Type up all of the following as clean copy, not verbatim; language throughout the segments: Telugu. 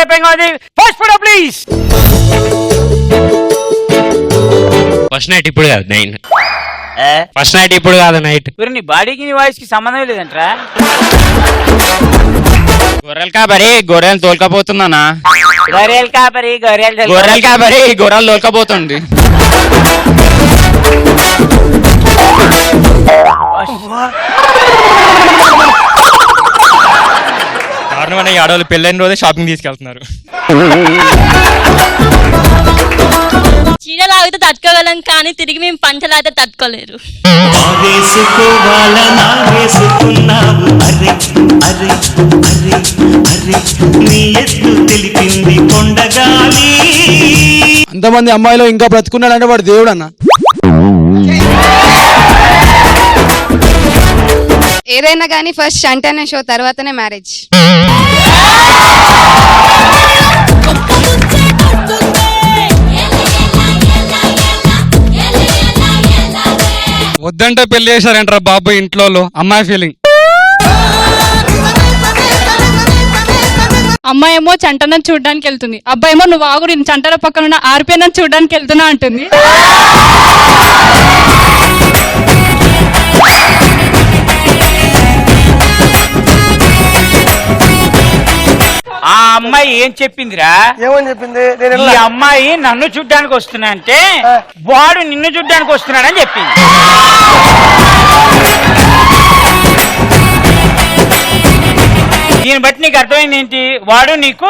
అయిపోయింది అది first photo please. First night ఇప్పుడు కాదు నైట్. ఫస్ట్ నైట్ ఇప్పుడు కాదు నైట్. నీ బాడీకి నీ వాయిస్ కి సంబంధం లేదంటరా. గొర్రెలు కాబరి గొర్రెలు తోలుకపోతున్నానా. గొర్రెలు కాబరి గొర్రెలు కాబరి గొర్రెలు తోలుకపోతుంది. కారణం ఈ ఆడవాళ్ళు పెళ్ళైన రోజే షాపింగ్ తీసుకెళ్తున్నారు. చీరలాగితే తట్టుకోగలం కానీ తిరిగి మేము పంచలాగితే తట్టుకోలేరు. అంతమంది అమ్మాయిలో ఇంకా బ్రతుకున్నాడంటే వాడు దేవుడు అన్న. ఏదైనా కానీ ఫస్ట్ షంటనే షో తర్వాతనే మ్యారేజ్. వద్దంటే పెళ్లి చేశారంటారా బాబు ఇంట్లో అమ్మాయి ఫీలింగ్. అమ్మాయి ఏమో చంటనని చూడడానికి వెళ్తుంది, అబ్బాయి ఏమో నువ్వు ఆగు నేను చంటల పక్కన ఉన్న ఆరిపోయినని చూడడానికి వెళ్తున్నా అంటుంది. ఆ అమ్మాయి ఏం చెప్పిందిరా? ఏమని చెప్పింది? ఈ అమ్మాయి నన్ను చూడ్డానికి వస్తున్నా అంటే వాడు నిన్ను చూడ్డానికి వస్తున్నాడని చెప్పింది. దీన్ని బట్టి నీకు అర్థమైంది ఏంటి? వాడు నీకు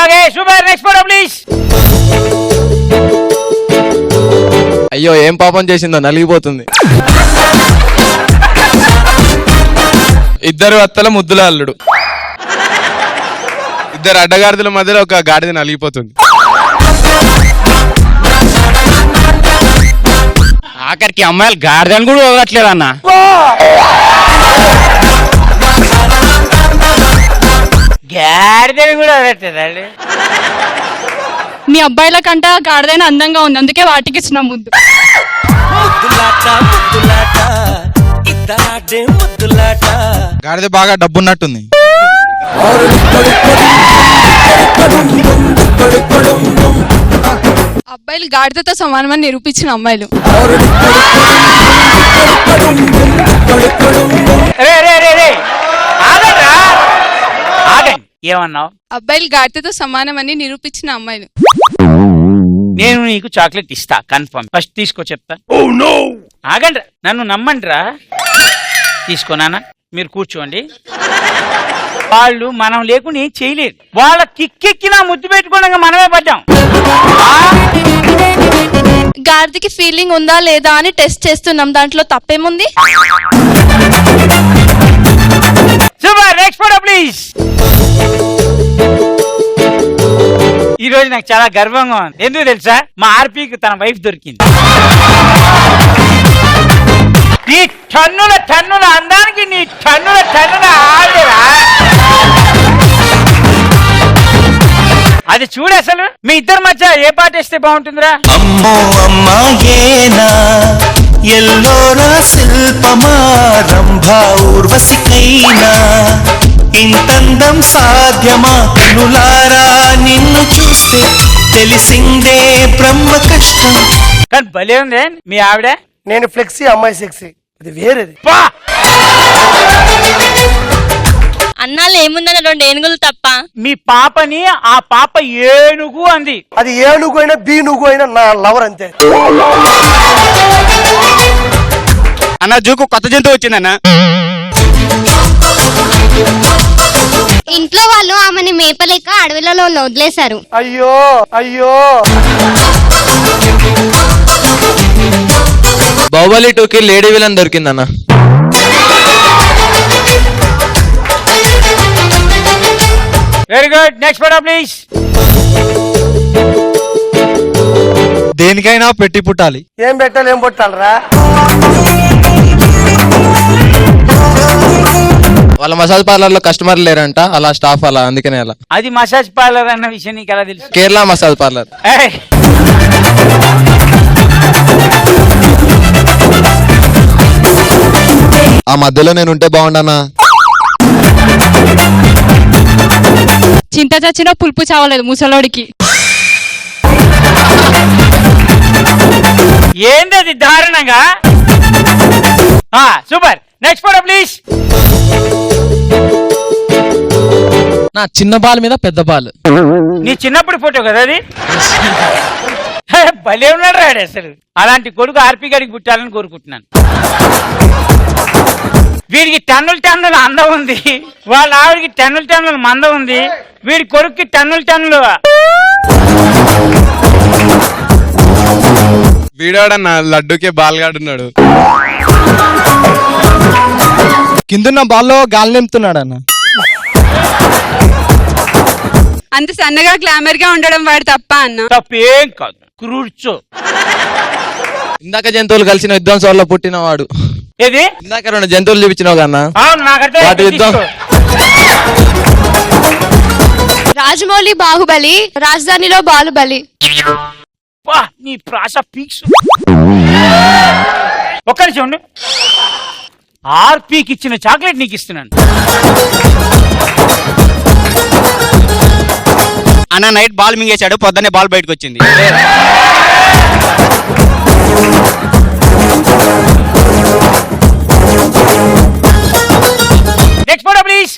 okay super. Next photo please. అయ్యో ఏం పాపం చేసిందో నలిగిపోతుంది. ఇద్దరు అత్తల ముద్దుల అల్లుడు, ఇద్దరు అడ్డగాడిదల మధ్యలో ఒక గాడిద నలిగిపోతుంది. ఆఖరికి అమ్మాయిలు గాడిదని కూడా వదలట్లేదు అన్న. గాడిదని కూడా వదలట్లేదండి. మీ అబ్బాయిల కంటే గాడిదైనా అందంగా ఉంది, అందుకే వాటికి ఇచ్చిన ముద్దు. గాడిద బాగా డబ్బున్నట్టుంది. అబ్బాయిలు గాడిదతో సమానమని నిరూపించిన అమ్మాయిలు. ఏమన్నావు? అబ్బాయిలు గాడిదతో సమానమని నిరూపించిన అమ్మాయిలు. నేను నీకు చాక్లెట్ ఇస్తా కన్ఫర్మ్. ఫస్ట్ తీసుకో చెప్తా. ఆగండి, నన్ను నమ్మండి రా. తీసుకోనా? మీరు కూర్చోండి. వాళ్ళు మనం లేకుండా ఏం చేయలేరు. వాళ్ళ కిక్కెక్కినా ముద్దు పెట్టుకోవడానికి మనమే పడ్డాం. గాడిదకి ఫీలింగ్ ఉందా లేదా అని టెస్ట్ చేస్తున్నాం, దాంట్లో తప్పేముంది? సూపర్. Next photo please. ఈ రోజు నాకు చాలా గర్వంగా ఉంది. ఎందుకు తెలుసా? మా ఆర్పీకి తన వైఫ్ దొరికింది. నీ టన్నుల టన్నుల అందానికి నీ టన్నుల టన్నుల ఆవిడరా. అది చూడు, అసలు మీ ఇద్దరి మధ్య ఏ పాట వేస్తే బాగుంటుందిరా? అమ్మో అమ్మాయేనా ఎల్లోరా శిల్పమా రంభా ఊర్వశికైనా ఇంతందం సాధ్యమా కనులారా నిన్ను చూస్తే తెలిసిందే బ్రహ్మ కష్టం. కానీ భలే ఉంది మీ ఆవిడ. నేను ఫ్లెక్సీ, అమ్మాయి సెక్సీ, అది వేరేది. అన్నాళ్ళు ఏముందని 2 ఏనుగులు తప్ప. మీ పాపని ఆ పాప ఏనుగు అంది. అది ఏనుగు అయినా బీనుగు అయినా నా లవర్ అంతే. అన్న జూకు కొత్త జంతువు వచ్చిందన్న. ఇంట్లో వాళ్ళు ఆమెని మేపలేక అడవులలో వదిలేశారు. అయ్యో అయ్యో. బాహుబలి 2కి లేడీ విలన్ దొరికిందన్న. Very good. Next photo please. దేనికైనా పెట్టి పుట్టాలి. ఏం పెట్టాలి ఏం పుట్టాలరా? వాళ్ళ మసాజ్ పార్లర్ లో కస్టమర్ లేరంట, అలా స్టాఫ్ అలా, అందుకనే అలా. అది మసాజ్ పార్లర్ అన్న విషయం నీకు ఎలా తెలుసు? Kerala massage parlour. ఆ మధ్యలో నేను ఉంటే బాగుండనా? చింత చచ్చినా పులుపు చావలేదు ముసలోడికి. ఏంది అది దారుణంగా? సూపర్. Next photo please. నా చిన్న బాల్ మీద పెద్ద బాల్. నీ చిన్నప్పుడు ఫోటో కదా అది? భలే ఉన్నాడు రాడు అసలు. అలాంటి కొడుకు ఆర్పి గారికి పుట్టాలని కోరుకుంటున్నాను. వీడికి టన్నుల అందం ఉంది, వాళ్ళ ఆవిడికి టన్నుల మందం ఉంది, వీడి కొడుక్కి టన్నులు. వీడాడన్న లడ్డుకే బాల్గాడున్నాడు. కిందున్న బాల్లో గాలి నింపుతున్నాడు అన్న. అంత సన్నగా గ్లామర్ గా ఉండడం వాడు తప్ప అన్న? తప్పేం కాదు, కూర్చో. ఇందాక జంతువులు కలిసిన విధ్వంసంలో పుట్టినవాడు. ఏది? ఇందాక 2 జంతువులు చూపించినావు కన్నా, అవును నాకైతే వాటి యుద్ధం. రాజమౌళి బాహుబలి, రాజధానిలో బాలుబలి. నీ ప్రాస పీక్స్. ఒక్క నిమిషం ఉండు. ఆర్పీకి ఇచ్చిన చాక్లెట్ నీకు ఇస్తున్నాను. అన్న నైట్ బాల్ మింగేశాడు, పొద్దున్నే బాల్ బయటకు వచ్చింది. Next photo please.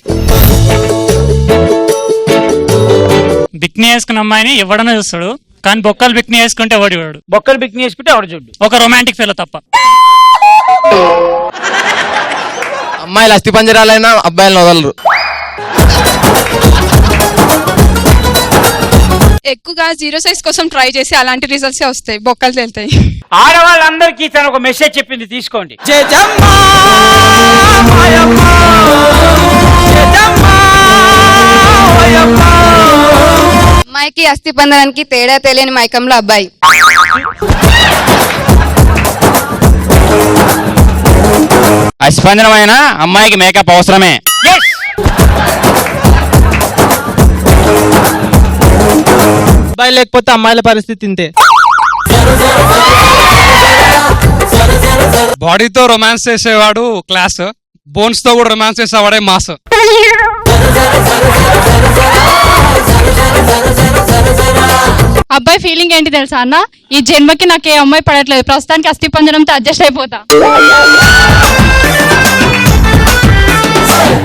బిక్ని వేసుకున్న అమ్మాయిని ఎవడన్నా చూస్తాడు, కానీ బొక్కలు బిక్ని వేసుకుంటే ఎవడు వాడు. బొక్కలు బిక్ని వేసుకుంటే ఎవడు చూడు. ఒక రొమాంటిక్ ఫెలో తప్ప. అమ్మాయిలు అస్థి పంజరాలైనా అబ్బాయిలను వదలరు. ఎక్కువగా 0 సైజ్ కోసం ట్రై చేసి అలాంటి రిజల్ట్స్ వస్తాయి, బొక్కలు తేలుతాయి. ఆడవాళ్ళందరికీ తను ఒక మెసేజ్ చెప్పింది, తీసుకోండి. అమ్మాయికి అస్థి పందరానికి తేడా తెలియని మైకంలో అబ్బాయి. అస్పందనమైన అమ్మాయికి మేకప్ అవసరమే. Yes! అబ్బాయి లేకపోతే అమ్మాయిల పరిస్థితి ఇంతే. బాడీతో రొమాన్స్ చేసేవాడు క్లాస్, బోన్స్ తో కూడా రొమాన్స్ చేసేవాడే మాస్. అబ్బాయి ఫీలింగ్ ఏంటి తెలుసా అన్న? ఈ జన్మకి నాకు ఏ అమ్మాయి పడట్లేదు, ప్రస్తుతానికి అస్థి పంజరంతో అడ్జస్ట్ అయిపోతా.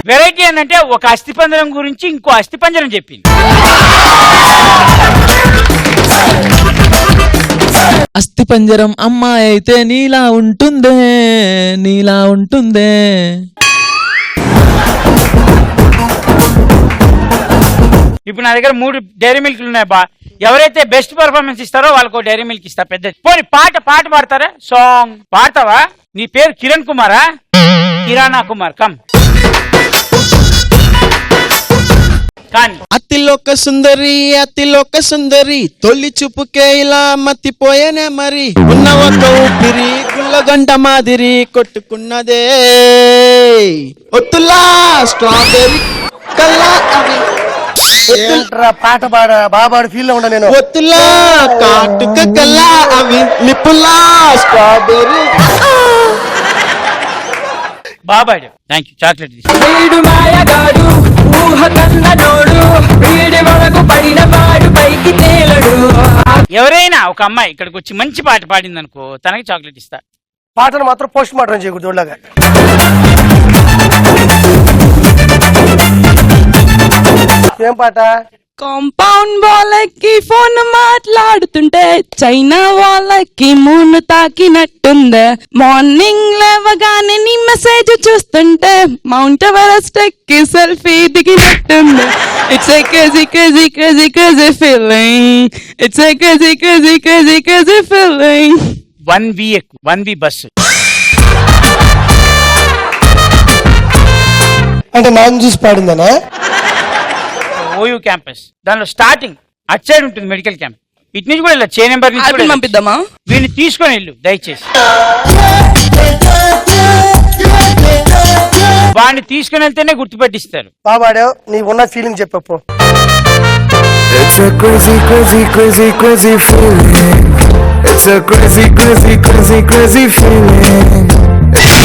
వెరైటీ ఏంటంటే ఒక అస్థిపంజరం గురించి ఇంకో అస్థిపంజరం చెప్పింది. అస్థి పంజరం అమ్మాయి అయితే నీలా ఉంటుందే, నీలా ఉంటుందే. ఇప్పుడు నా దగ్గర 3 డైరీ మిల్క్లు ఉన్నాయి బా. ఎవరైతే బెస్ట్ పర్ఫార్మెన్స్ ఇస్తారో వాళ్ళకు డైరీ మిల్క్ ఇస్తా పెద్ద. పోనీ పాట పాడతారా? సాంగ్ పాడతావా? నీ పేరు కిరణ్ కుమారా? కిరాణా కుమార్. కమ్. అతిలోక సుందరి తొలి చూపుకే ఇలా మత్తిపోయేనే మరి. ఉన్న ఒక ఊపిరి గుల్లగంట మాదిరి కొట్టుకున్నదే. ఒత్తులా స్ట్రాబెర్రీ కల్లా అవి పాట బాబాడు ఫీల్ లో ఉన్నా నేను. ఒత్తులా కాటుక కల్లా అవి నిప్పులా స్ట్రాబెర్రీ. బాబాయ్ థ్యాంక్ యూ. చాక్లెట్ ఎవరైనా ఒక అమ్మాయి ఇక్కడికి వచ్చి మంచి పాట పాడింది అనుకో, తనకి చాక్లెట్ ఇస్తా. పాటను మాత్రం పోస్ట్ మార్టం చేయకూడదు ఒళ్ళగా. ఏం పాట? కాంపౌండ్ వాళ్ళకి ఫోన్ మాట్లాడుతుంటే చైనా వాళ్ళకి మూను తాకినట్టుంది. మార్నింగ్ లేవగానే నీ మెసేజ్ చూస్తుంటే మౌంట్ ఎవరెస్ట్ ఎక్కి సెల్ఫీ దిగినట్టుంది. It's a crazy crazy crazy crazy feeling. It's a crazy crazy crazy crazy feeling. 1V bus అంటే నాన్న చూసి పాడిందనా? ఓయూ క్యాంపస్, దానిలో స్టార్టింగ్ అటు సైడ్ ఉంటుంది మెడికల్ క్యాంప్. ఇటు నుంచి కూడా ఇలా చే నెంబర్ నుంచి పంపిద్దామా? వీడిని తీసుకొని వెళ్ళు దయచేసి. వాడిని తీసుకుని వెళ్తేనే గుర్తుపెట్టిస్తారు. బాబాడావు, నీ ఉన్న ఫీలింగ్ చెప్పు. It's a crazy, crazy, crazy, crazy feeling. It's a crazy, crazy, crazy, crazy feeling. It's